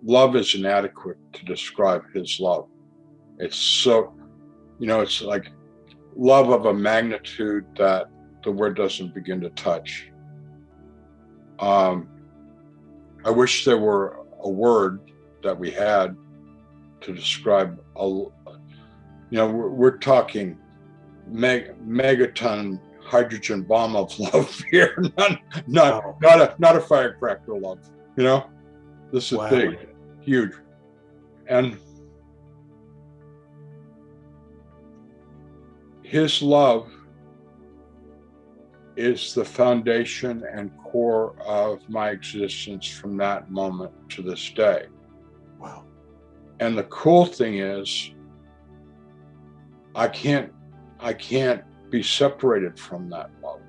love is inadequate to describe his love. It's so, it's like love of a magnitude that the word doesn't begin to touch. I wish there were a word that we had to describe we're talking megaton hydrogen bomb of love here, not a firecracker love. This is big, huge, and his love is the foundation and core of my existence from that moment to this day. Wow. And the cool thing is, I can't be separated from that love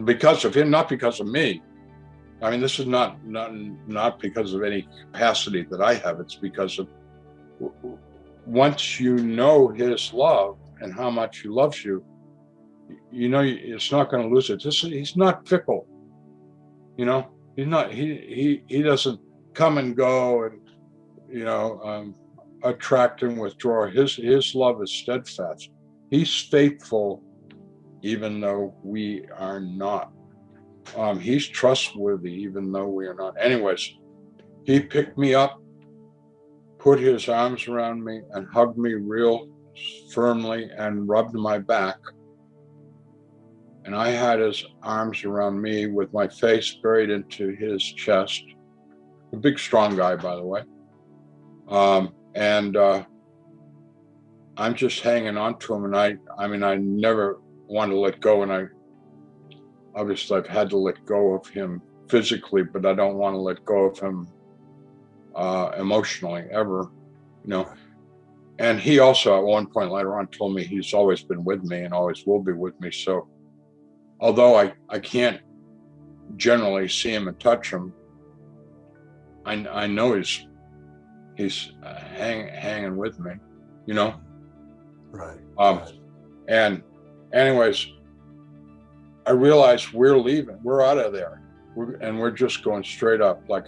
because of him, not because of me. I mean, this is not because of any capacity that I have. It's because of once you know his love and how much he loves you, it's not going to lose it. He's not fickle. He's not. He doesn't come and go and attract and withdraw. His love is steadfast. He's faithful, even though we are not. He's trustworthy, even though we are not. Anyways, he picked me up, put his arms around me, and hugged me real firmly and rubbed my back. And I had his arms around me with my face buried into his chest. A big, strong guy, by the way. And I'm just hanging on to him. And I never want to let go. And obviously I've had to let go of him physically, but I don't want to let go of him emotionally ever, And he also, at one point later on, told me he's always been with me and always will be with me. So although I can't generally see him and touch him, I know he's hanging with me, Right. And anyways, I realized we're leaving. We're out of there. We're just going straight up. Like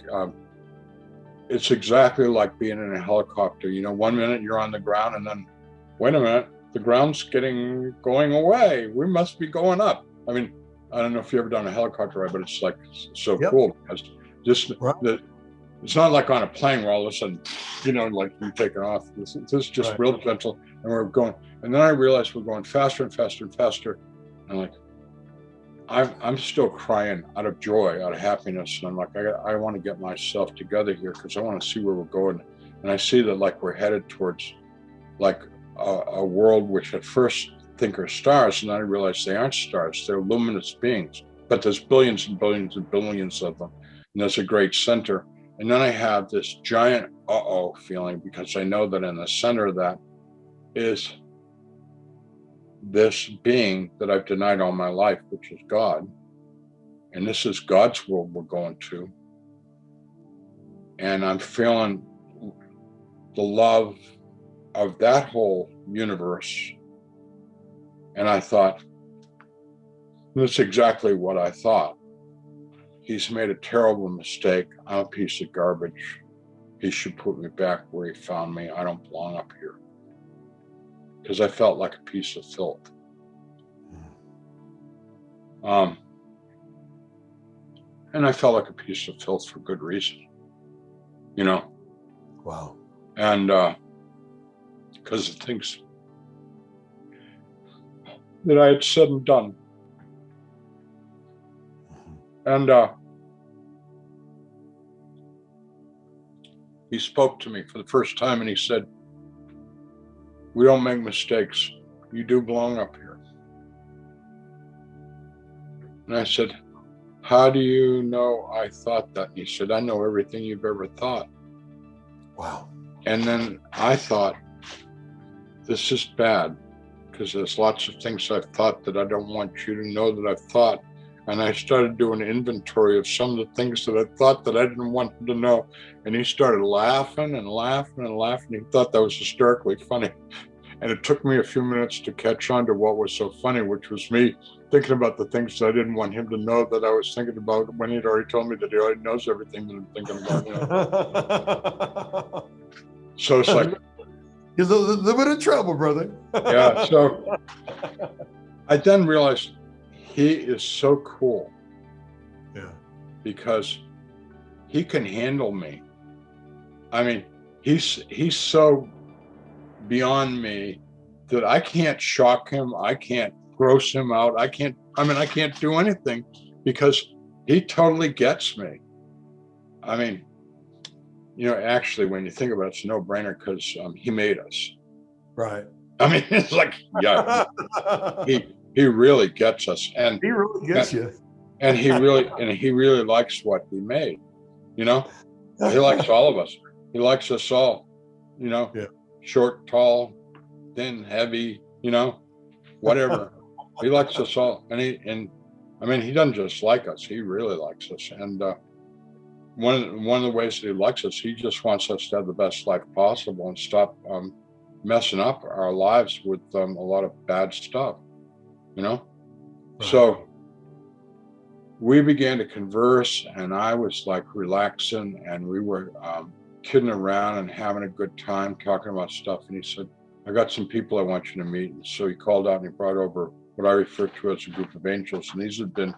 it's exactly like being in a helicopter. 1 minute you're on the ground, and then wait a minute, the ground's going away. We must be going up. I mean, I don't know if you've ever done a helicopter ride, but it's like so cool because it's not like on a plane where all of a sudden, like you're taking off. This is just real gentle, and we're going. And then I realized we're going faster and faster and faster. And I'm still crying out of joy, out of happiness. And I'm like, I want to get myself together here because I want to see where we're going. And I see that we're headed towards a world which at first think are stars, and then I realize they aren't stars. They're luminous beings, but there's billions and billions and billions of them. And there's a great center. And then I have this giant feeling because I know that in the center of that is this being that I've denied all my life, which is God. And this is God's world we're going to. And I'm feeling the love of that whole universe. And I thought, that's exactly what I thought. He's made a terrible mistake. I'm a piece of garbage. He should put me back where he found me. I don't belong up here. Because I felt like a piece of filth. And I felt like a piece of filth for good reason. Wow. And because of things that I had said and done. And he spoke to me for the first time and he said, "We don't make mistakes. You do belong up here." And I said, "How do you know I thought that?" And he said, "I know everything you've ever thought." Wow. And then I thought, this is bad because there's lots of things I've thought that I don't want you to know that I've thought. And I started doing an inventory of some of the things that I thought that I didn't want him to know. And he started laughing and laughing and laughing. He thought that was hysterically funny. And it took me a few minutes to catch on to what was so funny, which was me thinking about the things that I didn't want him to know that I was thinking about when he'd already told me that he already knows everything that I'm thinking about. So it's like, you're a little bit of trouble, brother. yeah. So I then realized he is so cool. Yeah. Because he can handle me. I mean, he's so beyond me that I can't shock him. I can't gross him out. I can't do anything because he totally gets me. I mean, actually, when you think about it, it's a no-brainer because he made us. Right. I mean, it's like, yeah, he really gets us. And he really gets you. And he really likes what he made. He likes all of us. He likes us all. Yeah. Short, tall, thin, heavy. Whatever. He likes us all, and he doesn't just like us. He really likes us. And one of the ways that he likes us, he just wants us to have the best life possible and stop messing up our lives with a lot of bad stuff. Right. So we began to converse, and I was like relaxing, and we were kidding around and having a good time talking about stuff. And he said, I got some people I want you to meet. And so he called out and he brought over what I refer to as a group of angels. And these had been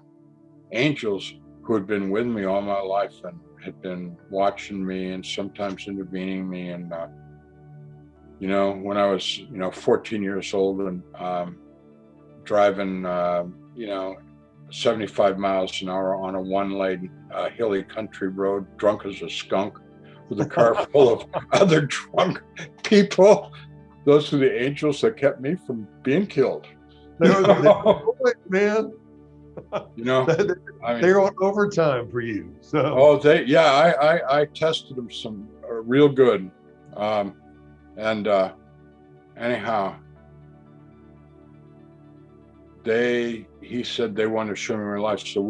angels who had been with me all my life and had been watching me and sometimes intervening me. And, when I was, 14 years old and driving, 75 miles an hour on a one-lane hilly country road, drunk as a skunk, with a car full of other drunk people. Those were the angels that kept me from being killed. They were man. They're on overtime for you. So. I tested them some real good, anyhow. He said they wanted to show me my life. So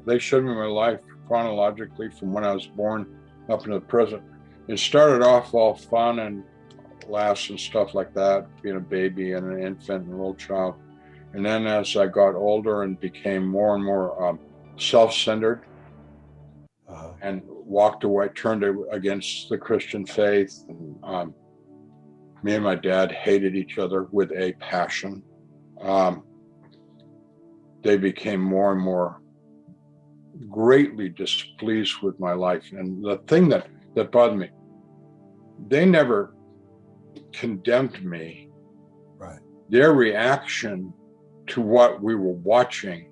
they showed me my life chronologically from when I was born up into the present. It started off all fun and laughs and stuff like that, being a baby and an infant and a little child. And then as I got older and became more and more self-centered and walked away, turned against the Christian faith. And, me and my dad hated each other with a passion. They became more and more greatly displeased with my life. And the thing that bothered me, they never condemned me. Right. Their reaction to what we were watching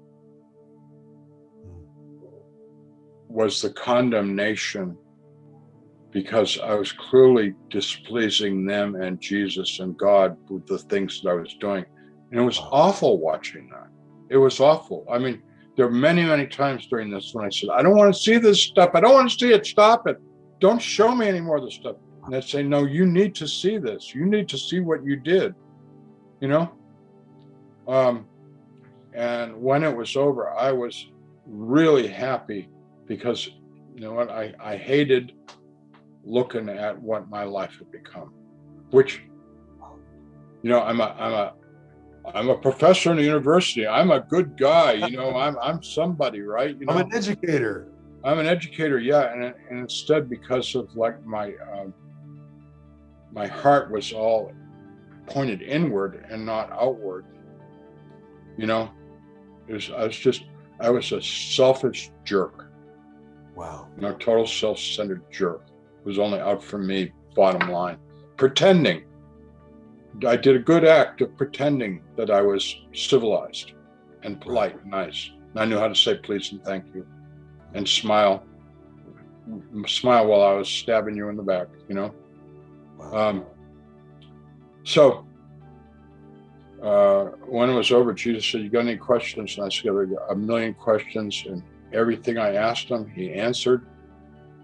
was the condemnation, because I was clearly displeasing them and Jesus and God with the things that I was doing. And it was awful watching that. It was awful. I mean, there were many, many times during this when I said, I don't want to see this stuff. I don't want to see it. Stop it. Don't show me any more of this stuff. And they'd say, no, you need to see this. You need to see what you did, And when it was over, I was really happy because, I hated looking at what my life had become, which, I'm a professor in a university. I'm a good guy. I'm somebody, right? I'm an educator. I'm an educator. Yeah. And instead, because of like my heart was all pointed inward and not outward, I was a selfish jerk. Wow. Total self-centered jerk. It was only out for me, bottom line. Pretending. I did a good act of pretending that I was civilized and polite and nice. And I knew how to say please and thank you and smile while I was stabbing you in the back, Wow. So when it was over, Jesus said, you got any questions? And I said, I got a million questions, and everything I asked him, he answered.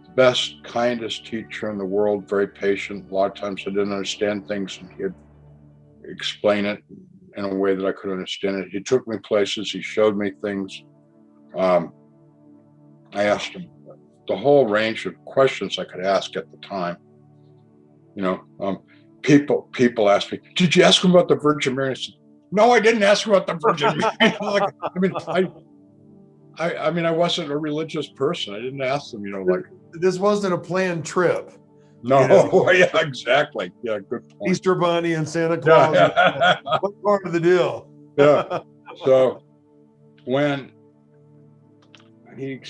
The best, kindest teacher in the world, very patient. A lot of times I didn't understand things, and he'd explain it in a way that I could understand it. He took me places, he showed me things. I asked him the whole range of questions I could ask at the time. people ask me, did you ask him about the Virgin Mary? I said, no, I didn't ask him about the Virgin Mary. Like, I mean, I wasn't a religious person. I didn't ask them, like. This wasn't a planned trip. No, yeah, exactly. Yeah, good point. Easter Bunny and Santa Claus. Yeah. What part of the deal? Yeah. So when he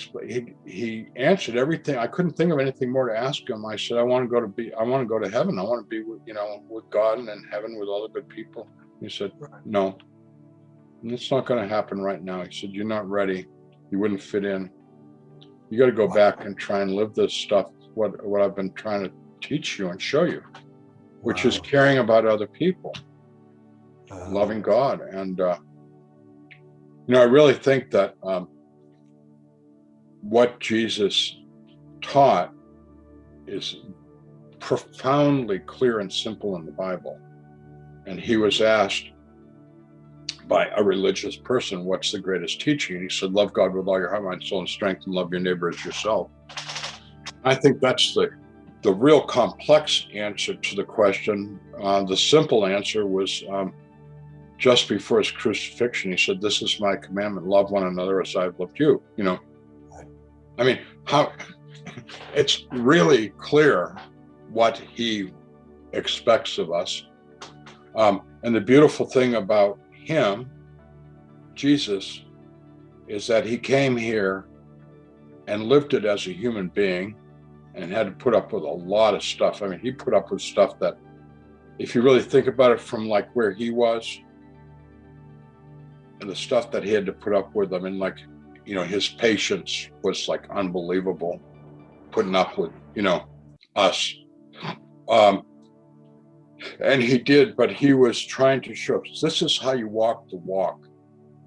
answered everything, I couldn't think of anything more to ask him. I said, I want to go to heaven. I want to be with God and in heaven with all the good people. He said, no, it's not going to happen right now. He said, you're not ready. You wouldn't fit in. You got to go back and try and live this stuff, what I've been trying to teach you and show you, which is caring about other people, loving God. And, I really think that what Jesus taught is profoundly clear and simple in the Bible. And he was asked by a religious person, what's the greatest teaching? And he said, love God with all your heart, mind, soul, and strength, and love your neighbor as yourself. I think that's the real complex answer to the question. The simple answer was just before his crucifixion, he said, this is my commandment, love one another as I've loved you. I mean, it's really clear what he expects of us. And the beautiful thing about him, Jesus, is that he came here and lived it as a human being and had to put up with a lot of stuff. I mean, he put up with stuff that, if you really think about it from like where he was and the stuff that he had to put up with, I mean, like, his patience was like unbelievable, putting up with, us. And he did, but he was trying to show us, this is how you walk the walk.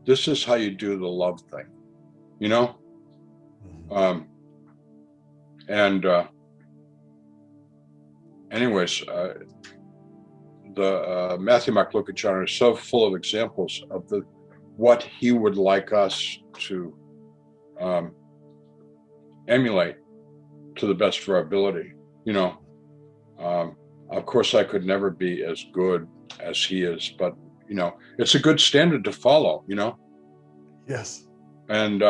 This is how you do the love thing, anyways, the Matthew, Mark, Luke, and John are so full of examples of what he would like us to emulate to the best of our ability. Of course, I could never be as good as he is, but it's a good standard to follow. Yes. And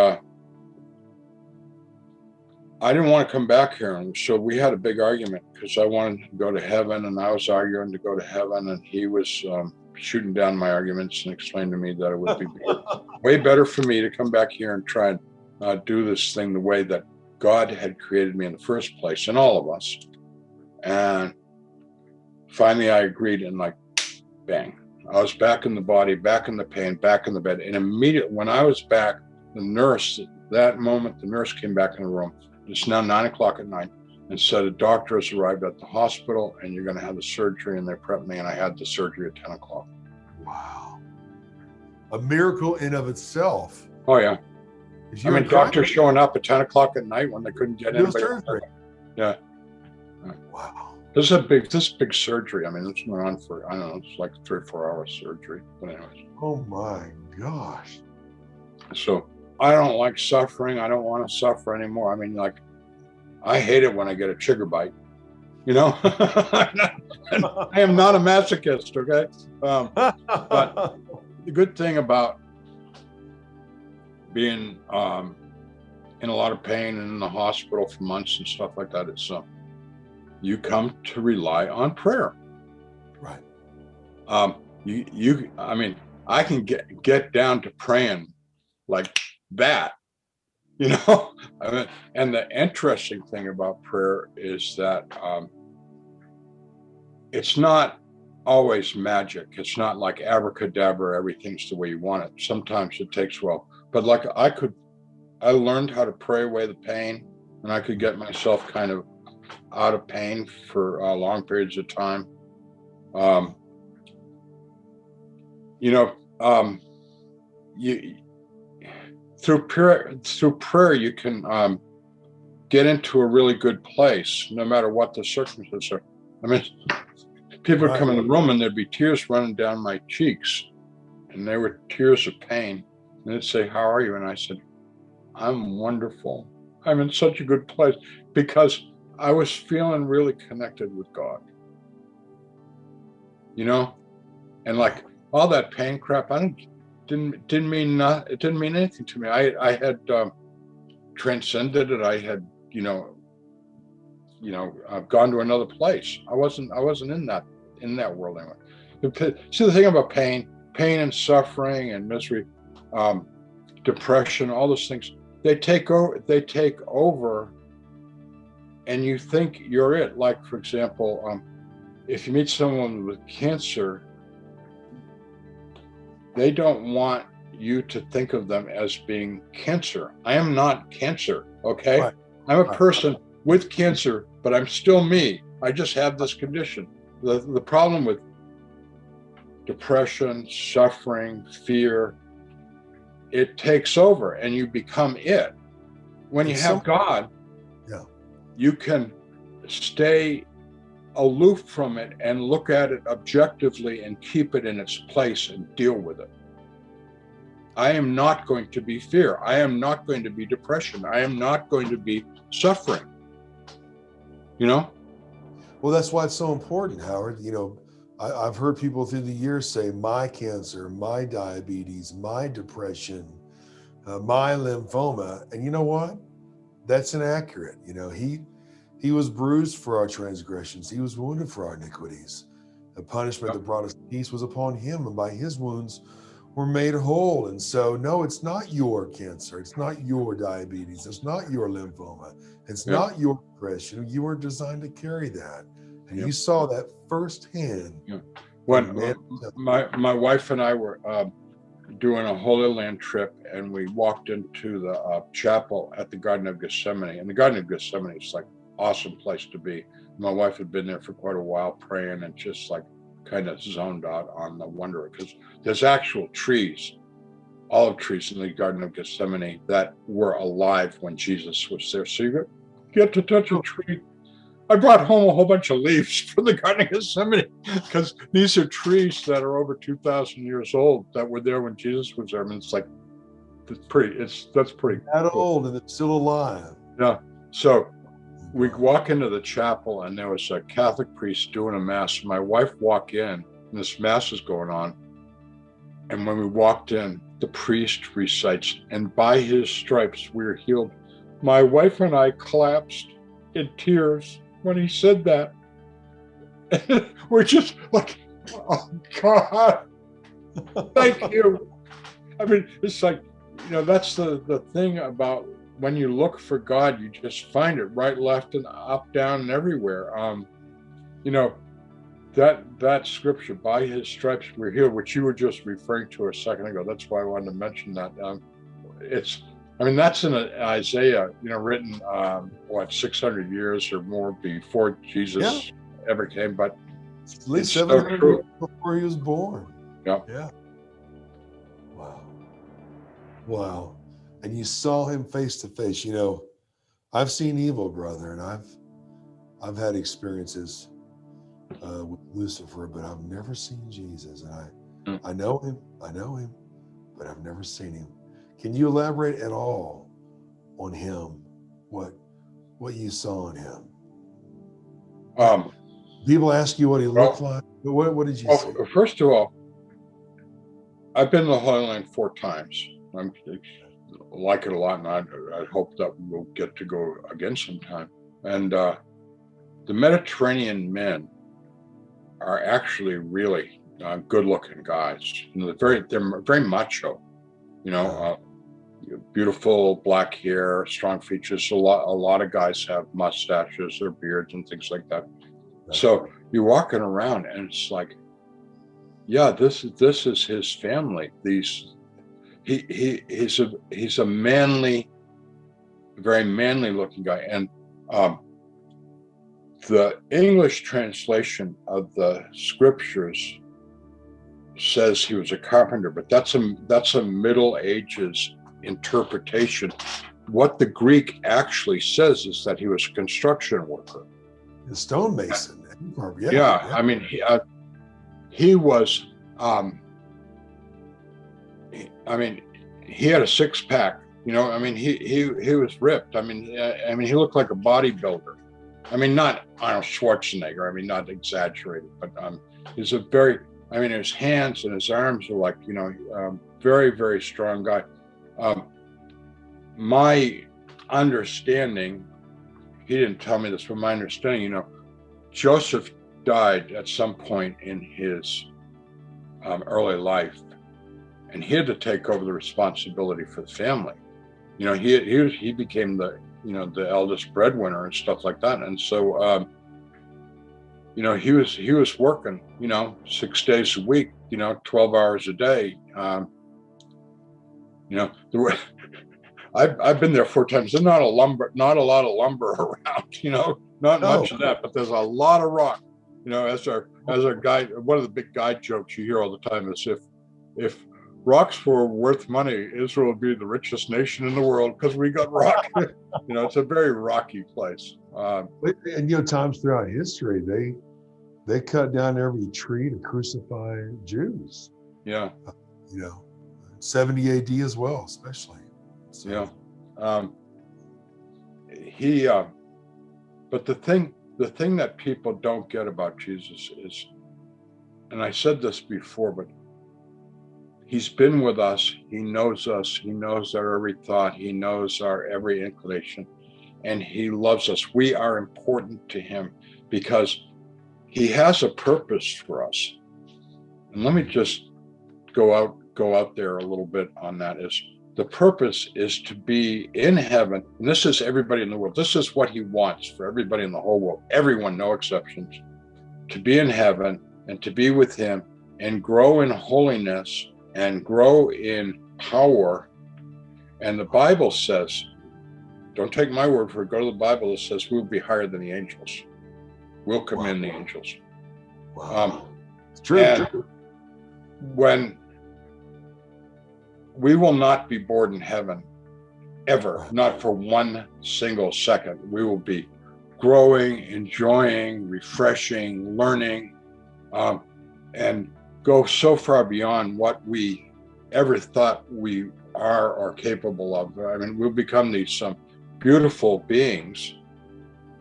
I didn't want to come back here, and so we had a big argument because I wanted to go to heaven, and I was arguing to go to heaven, and he was shooting down my arguments and explained to me that it would be way better for me to come back here and try and do this thing the way that God had created me in the first place, and all of us. And finally, I agreed, and like, bang, I was back in the body, back in the pain, back in the bed, and immediately when I was back, the nurse came back in the room. It's now 9:00 at night, and said a doctor has arrived at the hospital and you're going to have the surgery, and they prepped me, and I had the surgery at 10:00. Wow. A miracle in of itself. Oh yeah. I mean, doctors showing up at 10:00 at night when they couldn't get anybody. Yeah. Wow. This is big surgery. I mean, this went on for, I don't know, it's like 3 or 4 hours surgery. But anyways. Oh my gosh. So I don't like suffering. I don't want to suffer anymore. I mean, like, I hate it when I get a trigger bite. I am not a masochist, okay? But the good thing about being in a lot of pain and in the hospital for months and stuff like that is you come to rely on prayer. Right. I mean, I can get down to praying like that, I mean, and the interesting thing about prayer is that it's not always magic. It's not like abracadabra, everything's the way you want it. Sometimes it takes well, but like I learned how to pray away the pain, and I could get myself kind of out of pain for long periods of time. Through prayer, you can get into a really good place, no matter what the circumstances are. I mean, people would come in the room and there'd be tears running down my cheeks, and they were tears of pain. And they'd say, "How are you?" And I said, "I'm wonderful. I'm in such a good place," because I was feeling really connected with God. you know, and like all that pain crap, didn't mean it didn't mean anything to me. I had transcended it. I had, I've gone to another place. I wasn't in that world anymore. See, the thing about pain and suffering and misery, depression, all those things, they take over, and you think you're it. Like, for example, if you meet someone with cancer, they don't want you to think of them as being cancer. I am not cancer, okay? Right. I'm a person with cancer, but I'm still me. I just have this condition. The problem with depression, suffering, fear, it takes over and you become it. When you have God, you can stay aloof from it and look at it objectively and keep it in its place and deal with it. I am not going to be fear. I am not going to be depression. I am not going to be suffering. Well, that's why it's so important, Howard. I've heard people through the years say, my cancer, my diabetes, my depression, my lymphoma. And you know what? That's inaccurate. He was bruised for our transgressions. He was wounded for our iniquities. The punishment that brought us peace was upon him, and by his wounds we're made whole. And so, no, it's not your cancer. It's not your diabetes. It's not your lymphoma. It's not your depression. You were designed to carry that. And you saw that firsthand. When my wife and I were doing a Holy Land trip, and we walked into the chapel at the Garden of Gethsemane. And the Garden of Gethsemane is like awesome place to be. My wife had been there for quite a while praying and just like kind of zoned out on the wonder, because there's actual trees, olive trees in the Garden of Gethsemane that were alive when Jesus was there. So you get to touch a tree. I brought home a whole bunch of leaves for the Garden of Gethsemane, because these are trees that are over 2,000 years old that were there when Jesus was there. I mean, it's like, that's pretty that cool. Old, and it's still alive. Yeah. So we walk into the chapel, and there was a Catholic priest doing a mass. My wife walked in, and this mass is going on. And when we walked in, the priest recites, and by his stripes we are healed. My wife and I collapsed in tears when he said that. We're just like, oh God, thank you. I mean, it's like, that's the thing about when you look for God, you just find it right, left, and up, down, and everywhere. That scripture, by his stripes we're healed, which you were just referring to a second ago. That's why I wanted to mention that. That's in Isaiah, written, 600 years or more before Jesus ever came, but at least 700 years before he was born. Yeah. Wow. And you saw him face to face. I've seen evil, brother, and I've had experiences with Lucifer, but I've never seen Jesus. And I know him, but I've never seen him. Can you elaborate at all on him? What you saw in him? People ask you what he looked like. What did you see? First of all, I've been to the Holy Land 4 times. I like it a lot, and I hope that we'll get to go again sometime. And the Mediterranean men are actually really good-looking guys. They're very macho. Beautiful black hair, strong features. A lot of guys have mustaches or beards and things like that. So you're walking around, and it's like, this is his family. He's a manly, very manly looking guy. And the English translation of the scriptures says he was a carpenter, but that's a Middle Ages interpretation. What the Greek actually says is that he was a construction worker, a stonemason. I mean, he was. He had a 6-pack. He was ripped. He looked like a bodybuilder. Not Arnold Schwarzenegger. Not exaggerated, but He's a very, I mean, his hands and his arms are like, very, very strong guy. My understanding, he didn't tell me this, but my understanding, Joseph died at some point in his early life, and he had to take over the responsibility for the family. He became the eldest breadwinner and stuff like that, and so he was working 6 days a week, 12 hours a day. I've been there 4 times. There's not a lot of lumber around, not much of that, but there's a lot of rock. As our guide, one of the big guide jokes you hear all the time is if rocks were worth money, Israel would be the richest nation in the world because we got rock. It's a very rocky place. And times throughout history, they cut down every tree to crucify Jews. Yeah. 70 AD as well, especially. So. Yeah. But the thing that people don't get about Jesus is, and I said this before, but he's been with us. He knows us. He knows our every thought. He knows our every inclination, and he loves us. We are important to him because he has a purpose for us. And let me just go out there a little bit on that. Is the purpose is to be in heaven, and this is everybody in the world. This is what he wants for everybody in the whole world, everyone, no exceptions, to be in heaven and to be with him and grow in holiness and grow in power. And the Bible says, don't take my word for it, go to the Bible. It says we'll be higher than the angels. We'll commend the angels. Wow. It's true. When we will not be bored in heaven, ever, not for one single second. We will be growing, enjoying, refreshing, learning, and go so far beyond what we ever thought we are or capable of. I mean, we'll become these beautiful beings,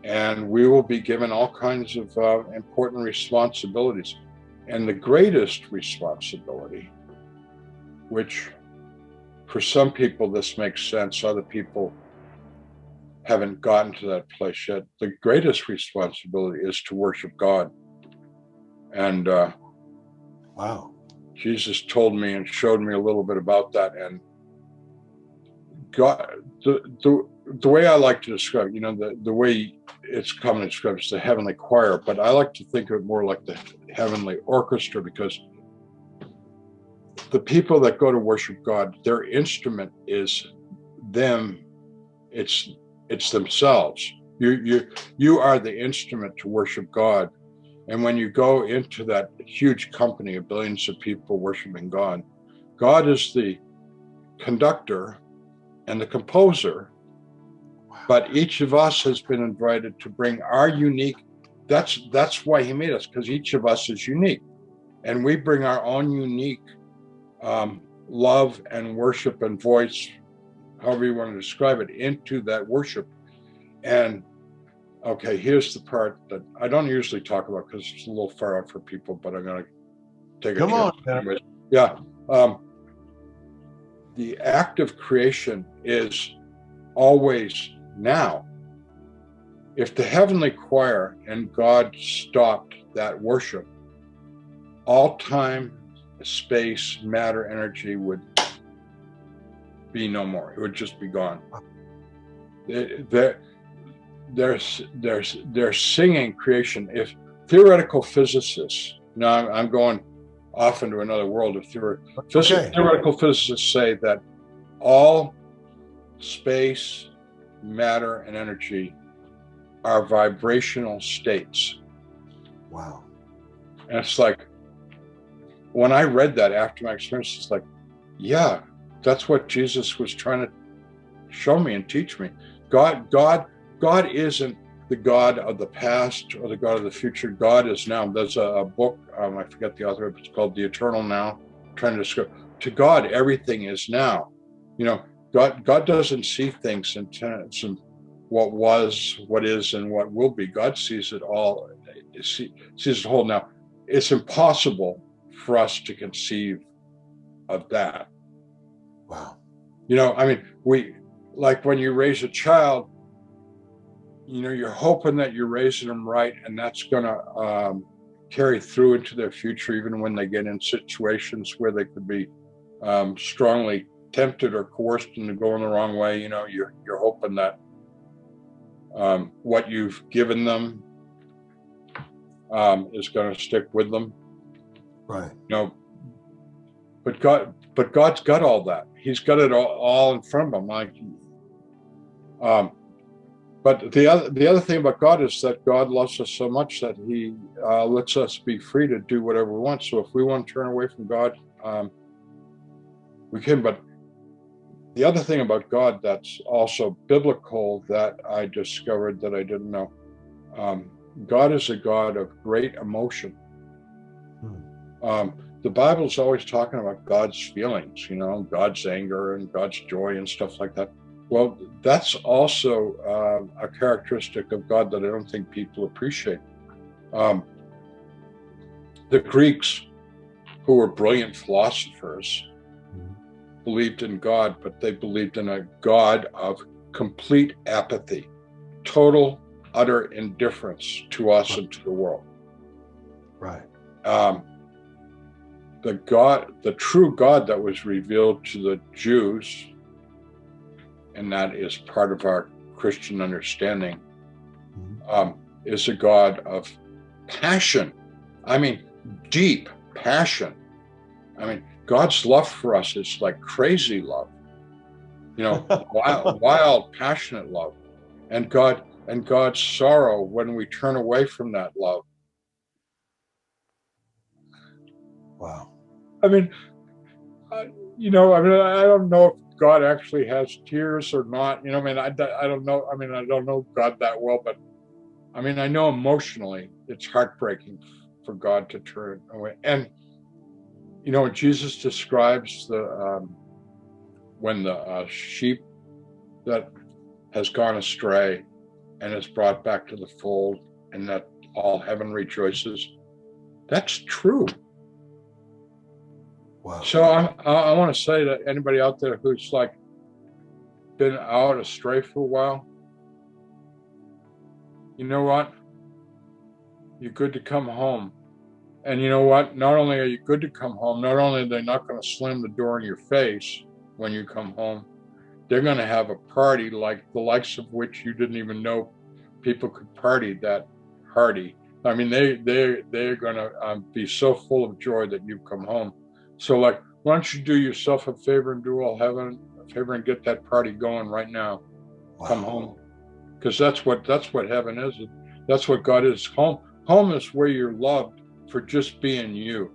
and we will be given all kinds of important responsibilities. And the greatest responsibility, which for some people this makes sense, other people haven't gotten to that place yet. The greatest responsibility is to worship God. And wow, Jesus told me and showed me a little bit about that. And God, the way I like to describe it, the way it's commonly described is the heavenly choir, but I like to think of it more like the heavenly orchestra, because the people that go to worship God, their instrument is them. It's themselves. You are the instrument to worship God. And when you go into that huge company of billions of people worshiping God, God is the conductor and the composer. Wow. But each of us has been invited to bring our unique. That's why he made us, because each of us is unique, and we bring our own unique love and worship and voice, however you want to describe it, into that worship. And okay, here's the part that I don't usually talk about because it's a little far out for people, but I'm going to take a chance. Anyways. Yeah. The act of creation is always now. If the heavenly choir and God stopped that worship, all time, space, matter, energy would be no more. It would just be gone. They're singing creation. If theoretical physicists, now I'm going off into another world of theory. Theoretical physicists say that all space, matter, and energy are vibrational states. Wow. And it's like, when I read that after my experience, it's like, yeah, that's what Jesus was trying to show me and teach me. God isn't the God of the past or the God of the future. God is now. There's a book, I forget the author, it's called The Eternal Now, trying to describe. To God, everything is now. God doesn't see things in terms of what was, what is, and what will be. God sees it all, sees it whole now. it's impossible for us to conceive of that. Wow. You know, I mean, like when you raise a child, you know, you're hoping that you're raising them right, and that's going to carry through into their future, even when they get in situations where they could be strongly tempted or coerced into going the wrong way. You know, you're hoping that what you've given them is going to stick with them. Right. You know, but God's got all that. He's got it all in front of him. Like, but the other thing about God is that God loves us so much that He lets us be free to do whatever we want. So if we want to turn away from God, we can. But the other thing about God that's also biblical that I discovered that I didn't know, God is a God of great emotion. The Bible's always talking about God's feelings, you know, God's anger and God's joy and stuff like that. Well, that's also a characteristic of God that I don't think people appreciate. The Greeks, who were brilliant philosophers, believed in God, but they believed in a God of complete apathy, total, utter indifference to us and to the world. Right. The true God that was revealed to the Jews, and that is part of our Christian understanding, is a God of passion. I mean, deep passion. I mean, God's love for us is like crazy love, you know, wild, passionate love, and God's sorrow when we turn away from that love. Wow. I mean, you know, I mean, I don't know if God actually has tears or not. You know, I mean, I don't know. I mean, I don't know God that well, but I mean, I know emotionally it's heartbreaking for God to turn away. And you know, Jesus describes when the sheep that has gone astray and is brought back to the fold, and that all heaven rejoices. That's true. Wow. So I want to say to anybody out there who's like been out astray for a while, you know what? You're good to come home. And you know what? Not only are you good to come home, not only are they not going to slam the door in your face when you come home, they're going to have a party like the likes of which you didn't even know people could party that hearty. I mean, they're going to be so full of joy that you've come home. So, like, why don't you do yourself a favor and do all heaven a favor and get that party going right now? Wow. Come home, because that's what heaven is. That's what God is. Home is where you're loved for just being you.